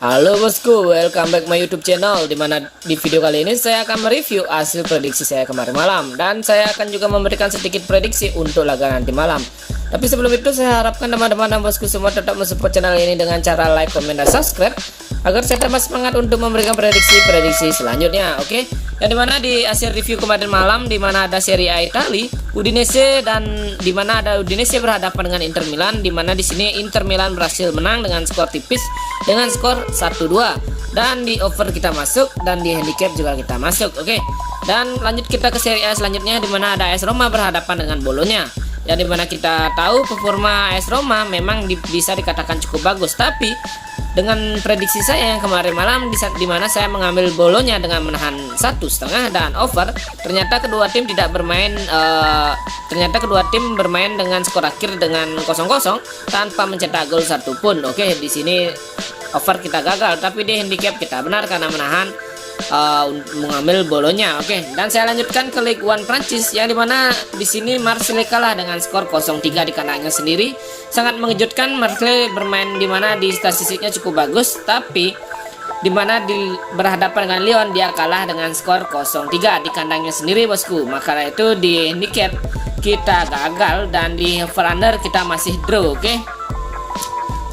Halo bosku, welcome back my YouTube channel. Dimana di video kali ini saya akan mereview hasil prediksi saya kemarin malam, dan saya akan juga memberikan sedikit prediksi untuk laga nanti malam. Tapi sebelum itu saya harapkan teman-teman dan bosku semua tetap mensupport channel ini dengan cara like, komen, dan subscribe agar saya tambah semangat untuk memberikan prediksi selanjutnya. Oke, yang dimana di hasil review kemarin malam, dimana ada Serie A Italia, Udinese, dan dimana ada Udinese berhadapan dengan Inter Milan, dimana di sini Inter Milan berhasil menang dengan skor tipis dengan skor 1-2, dan di over kita masuk dan di handicap juga kita masuk. Oke, dan lanjut kita ke Serie A selanjutnya, dimana ada AS Roma berhadapan dengan Bolonya, yang dimana kita tahu performa AS Roma memang bisa dikatakan cukup bagus, tapi dengan prediksi saya yang kemarin malam dimana saya mengambil Bolonya dengan menahan 1,5 dan over, ternyata kedua tim bermain dengan skor akhir dengan 0-0 tanpa mencetak gol satupun. Oke, di sini over kita gagal, tapi di handicap kita benar karena menahan mengambil Bolonya. Oke, dan saya lanjutkan ke Ligue 1 Prancis, yang dimana di sini Marseille kalah dengan skor 0-3 di kandangnya sendiri. Sangat mengejutkan, Marseille bermain dimana di statistiknya cukup bagus, tapi dimana berhadapan dengan Lyon dia kalah dengan skor 0-3 di kandangnya sendiri bosku. Maka itu di handicap kita gagal dan di over under kita masih draw. Oke,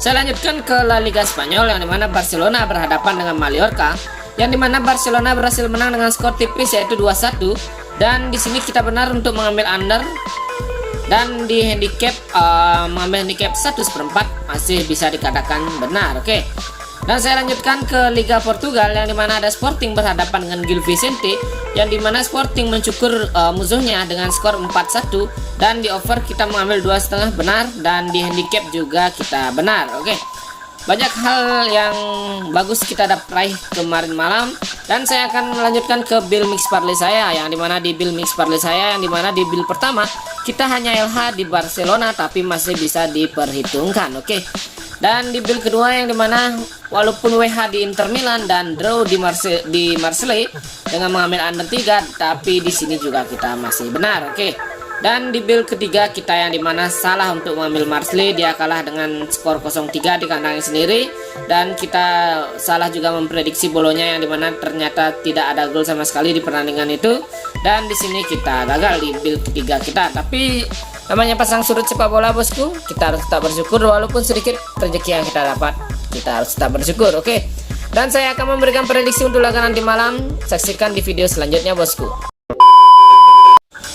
saya lanjutkan ke La Liga Spanyol, yang dimana Barcelona berhadapan dengan Mallorca, yang dimana Barcelona berhasil menang dengan skor tipis yaitu 2-1, dan di sini kita benar untuk mengambil under, dan di handicap mengambil handicap 1/4 masih bisa dikatakan benar. Oke, dan saya lanjutkan ke Liga Portugal, yang dimana ada Sporting berhadapan dengan Gil Vicente, yang dimana Sporting mencukur musuhnya dengan skor 4-1, dan di over kita mengambil 2,5 benar, dan di handicap juga kita benar. Oke, banyak hal yang bagus kita dapat raih kemarin malam, dan saya akan melanjutkan ke bill mix parlay saya, yang dimana di bill mix parlay saya, yang dimana di bill pertama kita hanya LH di Barcelona tapi masih bisa diperhitungkan. Oke, dan di bill kedua, yang dimana walaupun WH di Inter Milan dan draw di Marseille dengan mengambil under 3, tapi di sini juga kita masih benar. Oke, dan di build ketiga kita, yang dimana salah untuk mengambil Marseille, dia kalah dengan skor 0-3 di kandangnya sendiri, dan kita salah juga memprediksi Bolonya, yang dimana ternyata tidak ada gol sama sekali di pertandingan itu, dan di sini kita gagal di build ketiga kita. Tapi namanya pasang surut sepak bola bosku, kita harus tetap bersyukur walaupun sedikit rezeki yang kita dapat, kita harus tetap bersyukur. Oke, dan saya akan memberikan prediksi untuk laga nanti malam, saksikan di video selanjutnya bosku.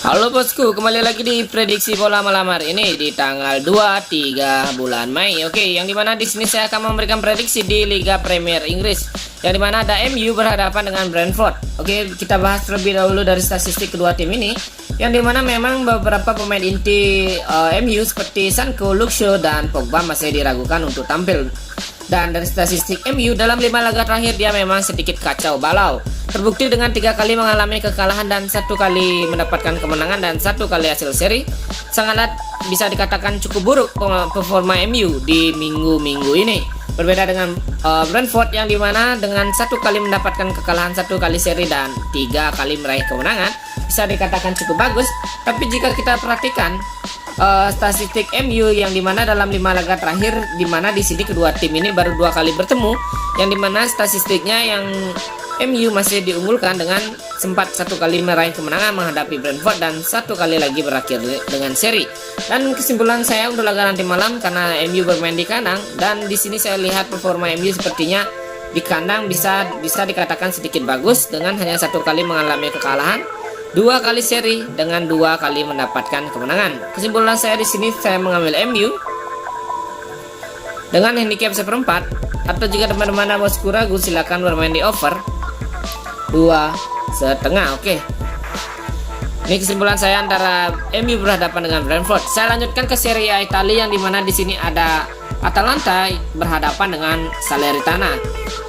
Halo bosku, kembali lagi di prediksi bola malam hari ini di tanggal 23 bulan Mei. Oke, yang dimana di sini saya akan memberikan prediksi di Liga Premier Inggris, yang dimana ada MU berhadapan dengan Brentford. Oke, kita bahas terlebih dahulu dari statistik kedua tim ini, yang dimana memang beberapa pemain inti MU seperti Sancho, Luke Shaw, dan Pogba masih diragukan untuk tampil. Dan dari statistik MU dalam 5 laga terakhir dia memang sedikit kacau balau, terbukti dengan 3 kali mengalami kekalahan dan 1 kali mendapatkan kemenangan dan 1 kali hasil seri. Sangatlah bisa dikatakan cukup buruk performa MU di minggu-minggu ini, berbeda dengan Brentford, yang dimana dengan 1 kali mendapatkan kekalahan, 1 kali seri, dan 3 kali meraih kemenangan, bisa dikatakan cukup bagus. Tapi jika kita perhatikan statistik MU, yang dimana dalam 5 laga terakhir, dimana di sini kedua tim ini baru 2 kali bertemu, yang dimana statistiknya yang MU masih diunggulkan dengan sempat 1 kali meraih kemenangan menghadapi Brentford dan 1 kali lagi berakhir dengan seri. Dan kesimpulan saya untuk laga nanti malam, karena MU bermain di kandang, dan di sini saya lihat performa MU sepertinya di kandang bisa dikatakan sedikit bagus dengan hanya 1 kali mengalami kekalahan, 2 kali seri dengan 2 kali mendapatkan kemenangan. Kesimpulan saya di sini saya mengambil MU dengan handicap 1/4, atau jika teman-teman bosku ragu silakan bermain di over 2,5. Oke, ini kesimpulan saya antara MU berhadapan dengan Brentford. Saya lanjutkan ke Serie A Italia, yang dimana di sini ada Atalanta berhadapan dengan Salernitana,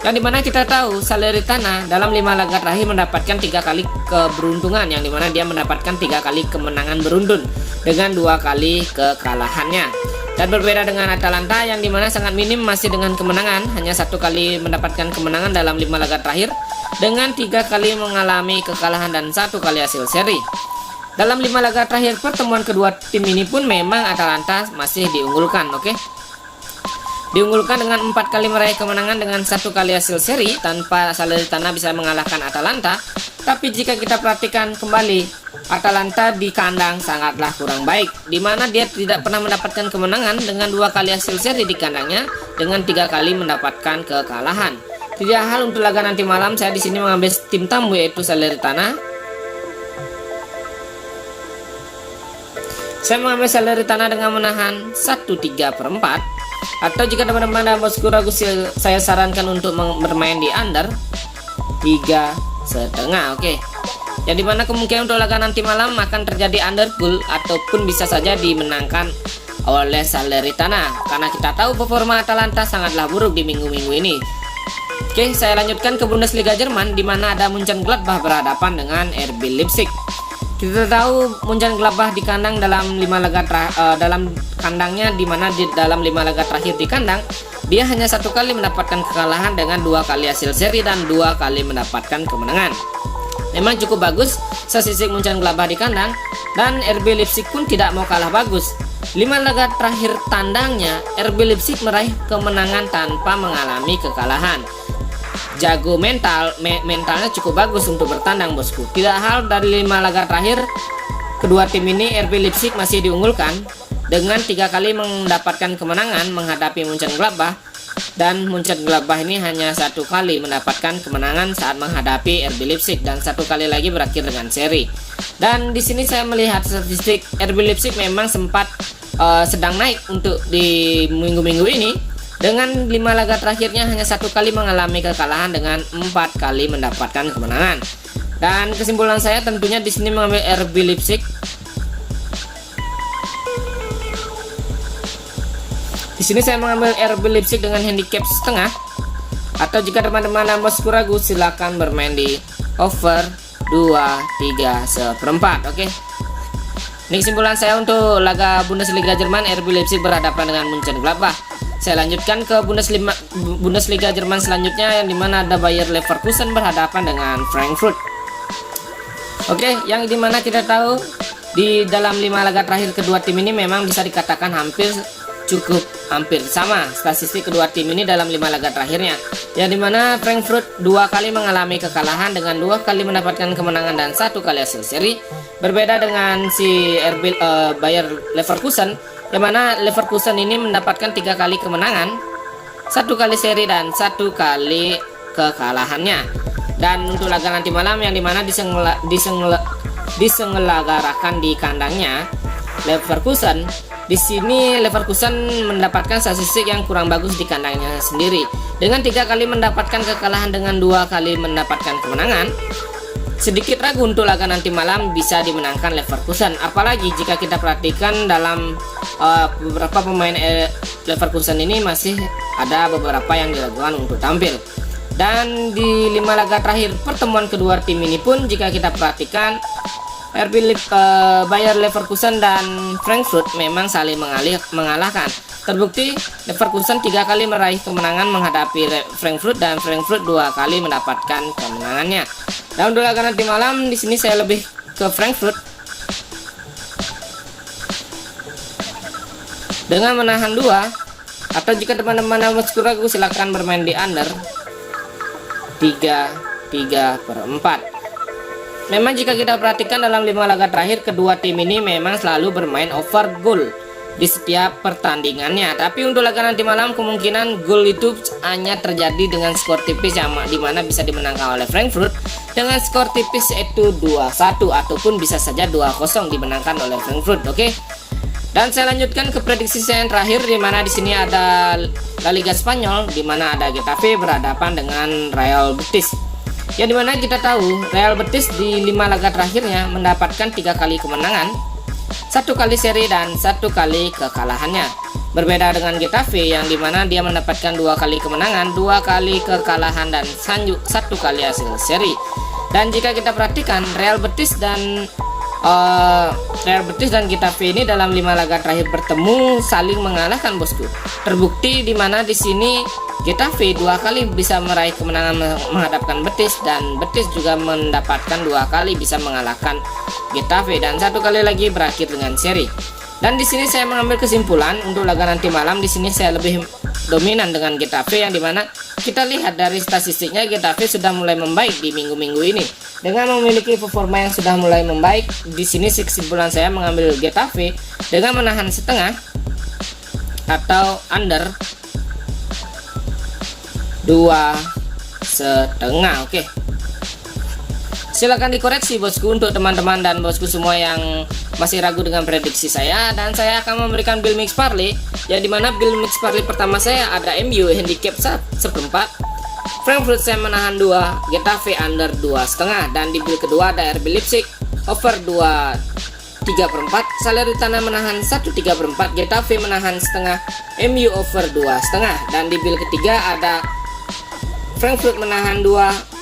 yang dimana kita tahu Salernitana dalam 5 laga terakhir mendapatkan 3 kali keberuntungan, yang dimana dia mendapatkan 3 kali kemenangan beruntun dengan 2 kali kekalahannya. Dan berbeda dengan Atalanta, yang dimana sangat minim masih dengan kemenangan, hanya 1 kali mendapatkan kemenangan dalam 5 laga terakhir dengan 3 kali mengalami kekalahan dan 1 kali hasil seri. Dalam 5 laga terakhir pertemuan kedua tim ini pun memang Atalanta masih diunggulkan. Oke, diunggulkan dengan 4 kali meraih kemenangan dengan 1 kali hasil seri tanpa Salernitana bisa mengalahkan Atalanta. Tapi jika kita perhatikan kembali, Atalanta di kandang sangatlah kurang baik, di mana dia tidak pernah mendapatkan kemenangan dengan 2 kali hasil seri di kandangnya dengan 3 kali mendapatkan kekalahan. Tidak hal untuk laga nanti malam, saya di sini mengambil tim tamu yaitu Salernitana. Saya mengambil Salernitana dengan menahan 1/3/4. Atau jika teman-teman dan bosku ragu, saya sarankan untuk bermain di under 3,5. Oke. Yang dimana kemungkinan untuk laga nanti malam akan terjadi under goal ataupun bisa saja dimenangkan oleh Salernitana, karena kita tahu performa Atalanta sangatlah buruk di minggu-minggu ini. Oke, saya lanjutkan ke Bundesliga Jerman, di mana ada Mönchengladbach berhadapan dengan RB Leipzig. Kita tahu Mönchengladbach di kandang dalam 5 laga dalam kandangnya, di mana di dalam 5 laga terakhir di kandang dia hanya 1 kali mendapatkan kekalahan dengan 2 kali hasil seri dan 2 kali mendapatkan kemenangan. Memang cukup bagus statistik Mönchengladbach di kandang, dan RB Leipzig pun tidak mau kalah bagus. 5 laga terakhir tandangnya RB Leipzig meraih kemenangan tanpa mengalami kekalahan. Jago mentalnya cukup bagus untuk bertandang, bosku. Tidak hal dari 5 laga terakhir kedua tim ini, RB Leipzig masih diunggulkan dengan 3 kali mendapatkan kemenangan menghadapi Mönchengladbach, dan Mönchengladbach ini hanya 1 kali mendapatkan kemenangan saat menghadapi RB Leipzig, dan 1 kali lagi berakhir dengan seri. Dan di sini saya melihat statistik RB Leipzig memang sempat sedang naik untuk di minggu-minggu ini. Dengan 5 laga terakhirnya hanya 1 kali mengalami kekalahan dengan 4 kali mendapatkan kemenangan. Dan kesimpulan saya tentunya di sini mengambil RB Leipzig. Di sini saya mengambil RB Leipzig dengan handicap setengah. Atau jika teman-teman dan bosku ragu, silakan bermain di over 2,3/4. Oke. Ini kesimpulan saya untuk laga Bundesliga Jerman, RB Leipzig berhadapan dengan Mönchengladbach. Saya lanjutkan ke Bundesliga Jerman selanjutnya, yang dimana ada Bayer Leverkusen berhadapan dengan Frankfurt. Oke, yang dimana kita tahu di dalam 5 laga terakhir kedua tim ini memang bisa dikatakan hampir sama statistik kedua tim ini dalam 5 laga terakhirnya, yang dimana Frankfurt 2 kali mengalami kekalahan dengan 2 kali mendapatkan kemenangan dan 1 kali hasil seri. Berbeda dengan si Bayer Leverkusen, yang mana Leverkusen ini mendapatkan 3 kali kemenangan, 1 kali seri dan 1 kali kekalahannya. Dan untuk laga nanti malam, yang dimana diselenggarakan di kandangnya Leverkusen, di sini Leverkusen mendapatkan statistik yang kurang bagus di kandangnya sendiri, dengan 3 kali mendapatkan kekalahan dengan 2 kali mendapatkan kemenangan. Sedikit ragu untuk laga nanti malam bisa dimenangkan Leverkusen, apalagi jika kita perhatikan dalam beberapa pemain Leverkusen ini masih ada beberapa yang dilakukan untuk tampil. Dan di 5 laga terakhir pertemuan kedua tim ini pun, jika kita perhatikan, Bayer Leverkusen dan Frankfurt memang saling mengalahkan. Terbukti Leverkusen 3 kali meraih kemenangan menghadapi Frankfurt, dan Frankfurt 2 kali mendapatkan kemenangannya. Dan untuk laga nanti malam, di sini saya lebih ke Frankfurt dengan menahan 2. Atau jika teman-teman masih ragu, silahkan bermain di under 3,3/4. Memang jika kita perhatikan dalam 5 laga terakhir kedua tim ini memang selalu bermain over goal di setiap pertandingannya. Tapi untuk laga nanti malam kemungkinan gol itu hanya terjadi dengan skor tipis, yang dimana bisa dimenangkan oleh Frankfurt dengan skor tipis yaitu 2-1 ataupun bisa saja 2-0 dimenangkan oleh Frankfurt. Oke. Dan saya lanjutkan ke prediksi saya yang terakhir, di mana di sini ada La Liga Spanyol, di mana ada Getafe berhadapan dengan Real Betis. Ya, dimana kita tahu Real Betis di 5 laga terakhirnya mendapatkan 3 kali kemenangan, 1 kali seri dan 1 kali kekalahannya. Berbeda dengan Getafe yang dimana dia mendapatkan 2 kali kemenangan, 2 kali kekalahan dan 1 kali hasil seri. Dan jika kita perhatikan Real Betis dan Getafe ini dalam 5 laga terakhir bertemu saling mengalahkan, bosku. Terbukti di mana di sini Getafe 2 kali bisa meraih kemenangan menghadapkan Betis, dan Betis juga mendapatkan 2 kali bisa mengalahkan Getafe, dan 1 kali lagi berakhir dengan seri. Dan di sini saya mengambil kesimpulan untuk laga nanti malam, di sini saya lebih dominan dengan Getafe, yang dimana kita lihat dari statistiknya Getafe sudah mulai membaik di minggu-minggu ini. Dengan memiliki performa yang sudah mulai membaik, di sini kesimpulan saya mengambil Getafe dengan menahan setengah atau under 2,5. Oke. Silahkan dikoreksi bosku untuk teman-teman dan bosku semua yang masih ragu dengan prediksi saya, dan saya akan memberikan build mix parlay, yang dimana build mix parlay pertama saya ada MU handicap 1/4, Frankfurt saya menahan 2, Getafe under 2,5, dan di build kedua ada RB Leipzig over 2,3/4, Salernitana menahan 1,3/4, Getafe menahan setengah, MU over 2,5, dan di build ketiga ada Frankfurt menahan 2,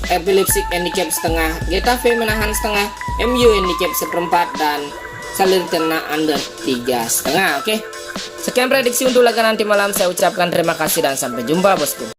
RB Leipzig handicap setengah, Getafe menahan setengah, MU handicap 1/4, dan Salernitana under 3,5. Oke. Sekian prediksi untuk laga nanti malam. Saya ucapkan terima kasih dan sampai jumpa bosku.